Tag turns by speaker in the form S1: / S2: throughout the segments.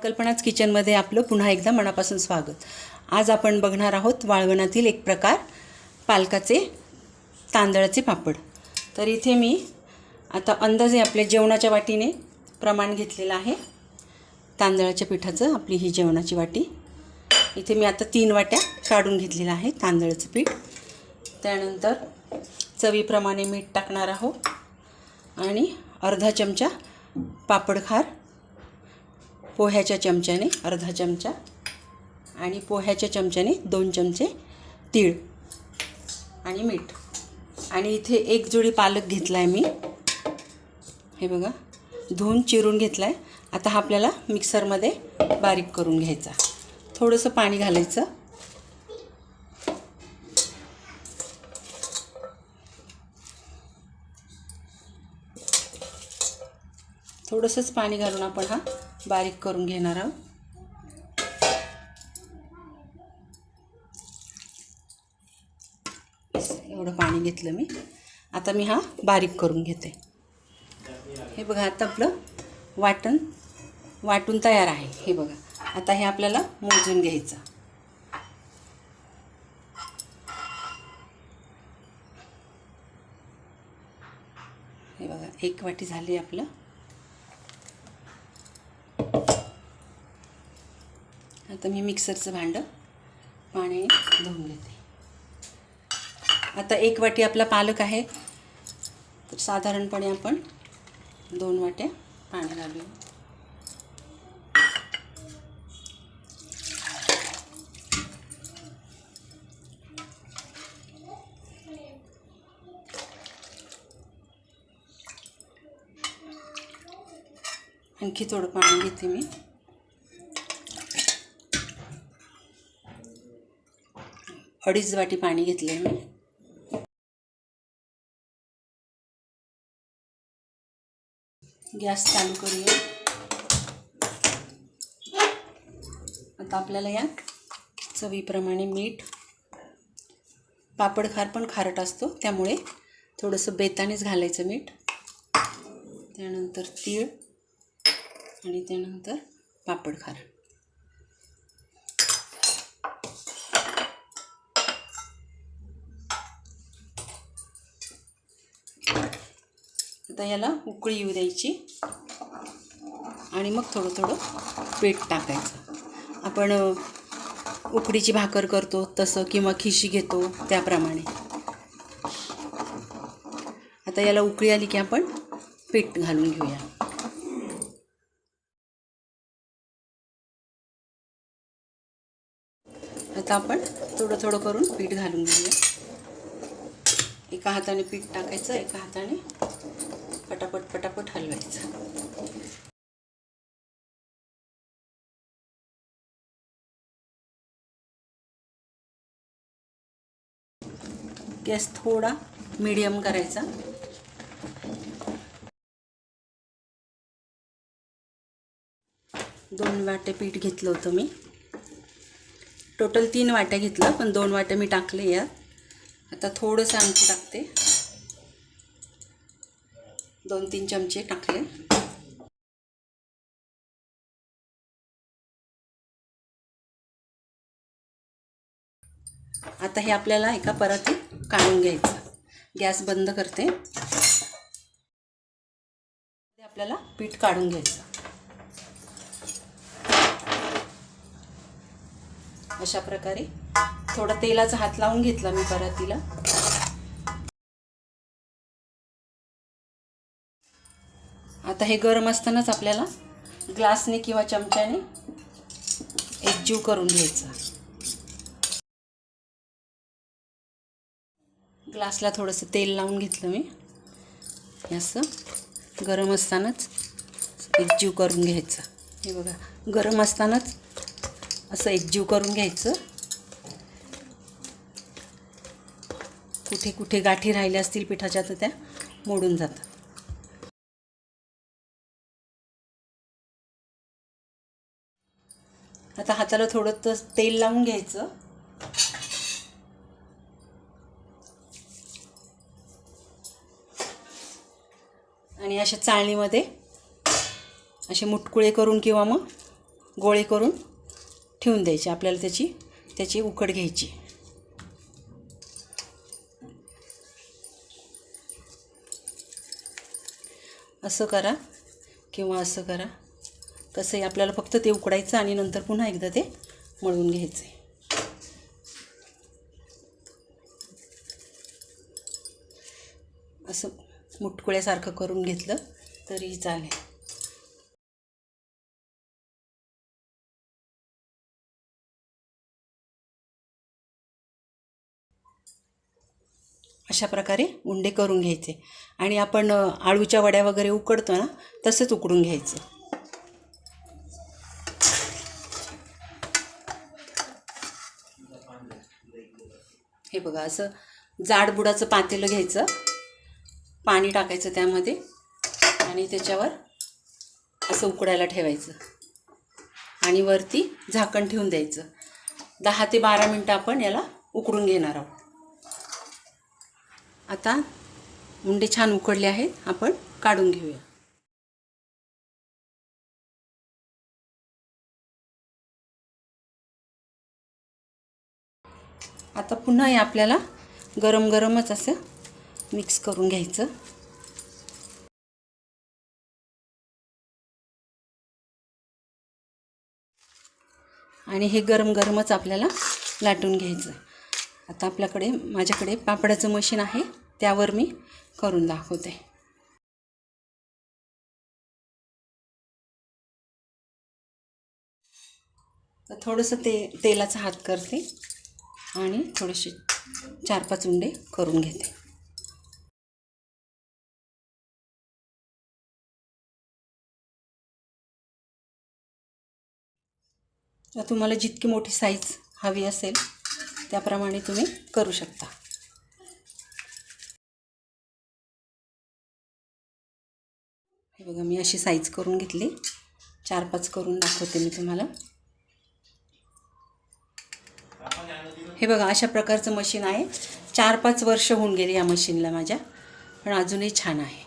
S1: कल्पनाच किचनमध्ये आपलं पुन्हा एकदा मनापासून स्वागत। आज आपण बघणार आहोत वाळवणातील एक प्रकार, पालकाचे तांदळाचे पापड। तर इथे मी आता अंदाजे आपल्या जेवणाच्या वाटीने प्रमाण घेतलेलं आहे तांदळाच्या पिठाचं। आपली ही जेवणाची वाटी, इथे मी आता 3 वाट्या काढून घेतलेलं आहे तांदळाचं पीठ। त्यानंतर चवीप्रमाणे मीठ टाकणार आहोत आणि अर्धा चमचा पापड खार, पोह्याच्या चमच्याने अर्धा चमचा आणि पोह्याच्या चमच्याने 2 चमचे तीळ आणि मीठ। आणि इथे एक जोडी पालक घेतला आहे मी, हे बघा, धुवून चिरून घेतला आहे। आता हा आपल्याला मिक्सरमध्ये बारीक करून घ्यायचा। थोडंसं पाणी घालायचं, थोडंसंच पाणी घालून आपण हा बारीक करून घेणार आहोत। एवढं पाणी घेतलं मी, आता मी हा बारीक करून घेते। हे बघा, आता आपलं वाटून तयार आहे। हे बघा, आता हे आपल्याला मोजून घ्यायचं। हे बघा, 1 वाटी झाली आपलं। आता मी मिक्सरचं भांडं पाण्याने धुवून घेते। आता 1 वाटी आपला पालक आहे, तर साधारणपणे आपण 2 वाट्या पाणी घालूया। आणखी थोडं पाणी घेते मी। अडीच वाटी पाणी घेतले मी। गॅस चालू करूया। आता आपल्याला यात चवीप्रमाणे मीठ, पापड खार पण खारट असतो त्यामुळे थोडंसं बेतानेच घालायचं मीठ, त्यानंतर तीळ आणि त्यानंतर पापड खार। आता याला उकळी येऊ द्यायची आणि मग थोडं थोडं पीठ टाकायचं। आपण उकडीची भाकर करतो तसं किंवा खिशी घेतो त्याप्रमाणे। आता याला उकळी आली की आपण पीठ घालून घेऊया। आता आपण थोडं थोडं करून पीठ घालून घेऊया। एका हाताने पीठ टाकायचं, एका हाताने पटापट हलवायचं। गॅस थोडा मीडियम करायचा। दोन वाटे पीठ घेतलं होतं मी, टोटल 3 वाट्या घेतलं, पण 2 वाट्या मी टाकले यात। आता थोडंसं आणखी टाकते, 2-3 चमचे टाकले। आता हे आपल्याला एका परातीत काढून घ्यायचं। गॅस बंद करते, आपल्याला पीठ काढून घ्यायचं। अशा प्रकारे थोडा तेलाचा हात लावून घेतला मी परातीला। आता हे गरम असतानाच आपल्याला ग्लासने किंवा चमच्याने एकजीव करून घ्यायचा। ग्लासला थोडंसं तेल लावून घेतलं मी, असं गरम असतानाच एकजीव करून घ्यायचं। हे बघा, गरम असतानाच असं एकजीव करून घ्यायचं। कुठे कुठे गाठी राहिल्या असतील पिठाच्या तर त्या मोडून जातात। आता हाताला थोडं तेल लावून घ्यायचं आणि अशा चाळणीमध्ये असे मुटकुळे करून किंवा मग गोळे करून ठेवून द्यायचे. आपल्याला त्याची उकड घ्यायची. असं करा किंवा असं करा, कसंही आपल्याला फक्त ते उकडायचं आणि नंतर पुन्हा एकदा ते मळून घ्यायचं. असं मुटकुळ्यासारखं करून घेतलं तरी चालेल. अशा प्रकारे उंडे करून घ्यायचे आणि आपण आळूच्या वड्या वगैरे उकडतो ना, तसंच उकडून घ्यायचं. हे बघा, असं जाड बुडाचं पातेलं घ्यायचं, पाणी टाकायचं त्यामध्ये आणि त्याच्यावर असं उकडायला ठेवायचं आणि वरती झाकण ठेवून द्यायचं. 10 ते 12 मिनटं आपण याला उकडून घेणार आहोत. आता उंडे छान उकडले आहेत, आपण काढून घेऊया. आता पुन्हा हे आपल्याला गरम गरमच असं मिक्स करून घ्यायचं. आणि हे गरम गरमच आपल्याला लाटून घ्यायचं. आता माझ्याकडे पापडाचं मशीन आहे, त्यावर मी करून दाखवते. तर थोडंसं तेलाचा हात करते आणि थोडेसे 4-5 उंडे करून घेते. तर तुम्हाला जितकी मोठी साईज हवी असेल त्याप्रमाणे तुम्ही करू शकता. हे बघा, मी अशी साईज करून घेतली. 4-5 करून दाखवते मी तुम्हाला. हे बघा, अशा प्रकारचं मशीन आहे. 4-5 वर्ष होऊन गेली या मशीनला माझ्या, पण अजूनही छान आहे.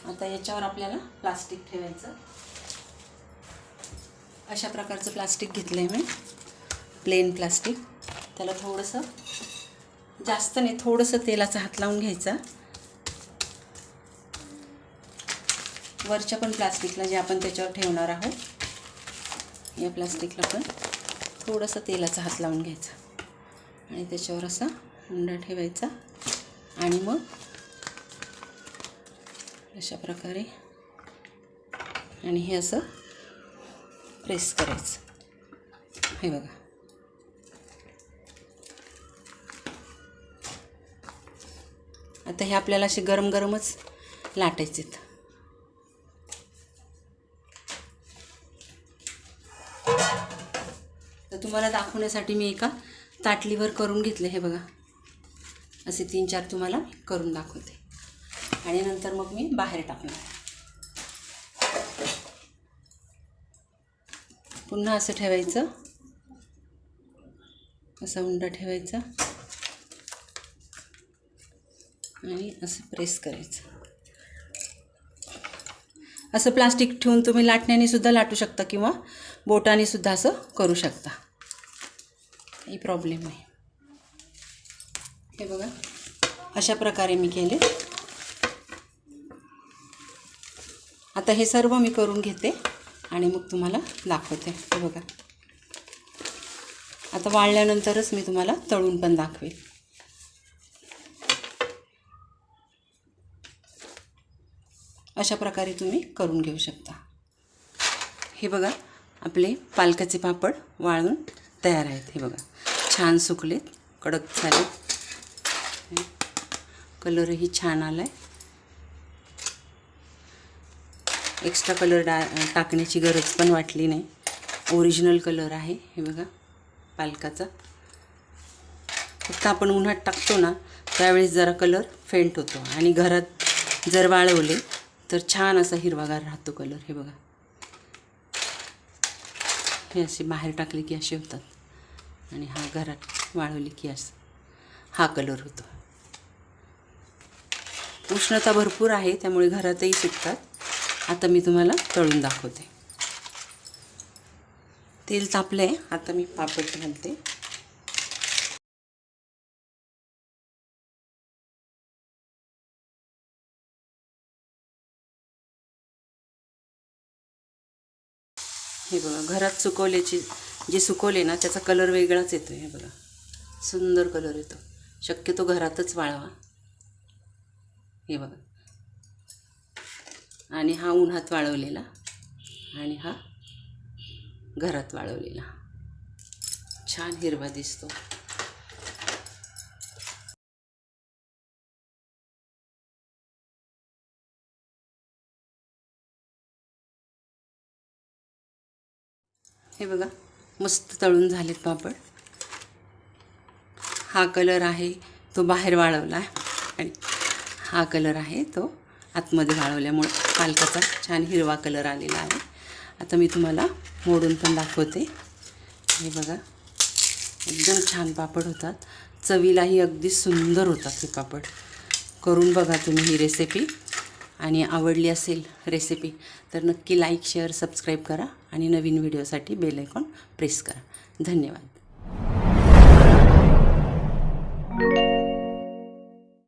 S1: आता याच्यावर आपल्याला प्लास्टिक ठेवायचं. अशा प्रकारचं प्लास्टिक घेतलं आहे मी, प्लेन प्लास्टिक. त्याला थोडंसं, जास्त नाही, थोडंसं तेलाचा हात लावून घ्यायचा. वरच्या पण प्लास्टिकला जे आपण त्याच्यावर ठेवणार आहोत, या प्लास्टिकला पण थोडंसं तेलाचा हात लावून घ्यायचा आणि त्याच्यावर असा उंडा ठेवायचा आणि मग अशा प्रकारे आणि हे असं प्रेस करायचं. हे बघा, आता हे आपल्याला असे गरम गरमच लाटायचे. तर तुम्हाला दाखवण्यासाठी मी एका ताटलीवर करून घेतले. हे बघा, असे 3-4 तुम्हाला करून दाखवते आणि नंतर मग मी बाहेर टाकणार. पुन्हा असं ठेवायचं, असा उंडा ठेवायचा आणि असं प्रेस करायचं. असं प्लास्टिक ठेवून तुम्ही लाटण्याने सुद्धा लाटू शकता किंवा बोटाने सुद्धा असं करू शकता, काही प्रॉब्लेम नाही. हे बघा, अशा प्रकारे मी केले. आता हे सर्व मी करून घेते आणि मग तुम्हाला दाखवते. हे बघा, आता वाळल्यानंतरच मी तुम्हाला तळून पण दाखवेल. अशा प्रकारे तुम्ही करून घेऊ शकता. हे बघा, आपले पालकाचे पापड वाळून तयार आहेत. हे बघा, छान सुकलेत, कडक झाले, कलरही छान आला आहे. एक्स्ट्रा कलर टाकण्याची गरज पण वाटली नाही, ओरिजिनल कलर आहे. हे बघा, पालकाचा. फक्त आपण उन्हात टाकतो ना, त्यावेळेस जरा कलर फेंट होतो आणि घरात जर वाळवले तर छान असा हिरवागार राहतो कलर. हे बघा, हे असे बाहेर टाकले की असे होतात आणि हा घरात वाळवले की असं हा कलर होतो. उष्णता भरपूर आहे त्यामुळे घरातही सुकतात. आता मी तुम्हाला तळून दाखवते. तेल तापलं आहे, आता मी पापड घालते. हे बघा, घरात सुकवल्याची जे सुकवले ना त्याचा कलर वेगळाच येतो. हे बघा, सुंदर कलर येतो. शक्यतो घरातच वाळवा. हे बघा, आणि हा उन्हात वाळवलेला आणि हा घरात वाळवलेला छान हिरवा दिसतो. हे बघा, मस्त तळून झालेत पापड. हा कलर आहे तो बाहेर वाळवला आणि हा कलर आहे तो आतमध्ये वाळवल्यामुळे पालकाचा छान हिरवा कलर आलेला आहे. आता मी तुम्हाला मोडून पण दाखवते. हे बघा, एकदम छान पापड होतात. चवीलाही अगदी सुंदर होतात हे पापड. करून बघा तुम्ही ही रेसिपी, आणि आवडली असेल रेसिपी तर नक्की लाईक, शेअर, सबस्क्राईब करा आणि नवीन व्हिडिओसाठी बेल आयकॉन प्रेस करा. धन्यवाद.